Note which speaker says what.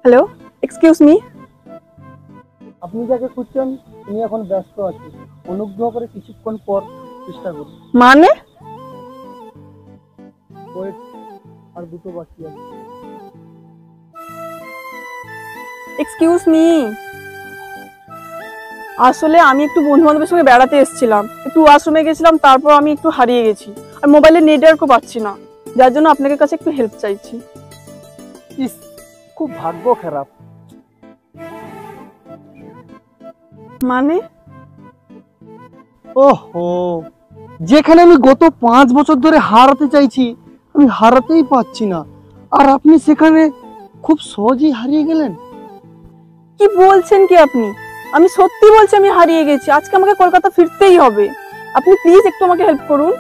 Speaker 1: Hello, excuse me.
Speaker 2: আপনি যাকে খুঁজছেন তিনি এখন ব্যস্ত আছেন, অনুগ্রহ করে কিছুক্ষণ পর চেষ্টা করুন।
Speaker 1: মানে?
Speaker 2: ওয়েট, আর দুটো বাকি আছে।
Speaker 1: এক্সকিউজ মি, আসলে আমি একটু বন্ধু বান্ধবের সঙ্গে বেড়াতে এসেছিলাম, একটু আশ্রমে গেছিলাম, তারপর আমি একটু হারিয়ে গেছি আর মোবাইলের নেটওয়ার্কও পাচ্ছি না, যার জন্য আপনাদের কাছে একটু হেল্প চাইছি।
Speaker 2: ইস, খুব ভাগ্য খারাপ।
Speaker 1: মানে?
Speaker 2: ওহো, যেখানে আমি গত 5 বছর ধরে হারাতে চাইছি আমি হারাতেই পাচ্ছি না, আর আপনি সেখানে খুব সহজেই হারিয়ে গেলেন।
Speaker 1: কি বলছেন কি আপনি? আমি সত্যি বলছি, আমি হারিয়ে গেছি। আজকে আমাকে কলকাতা ফিরতেই হবে। আপনি প্লিজ একটু আমাকে হেল্প করুন।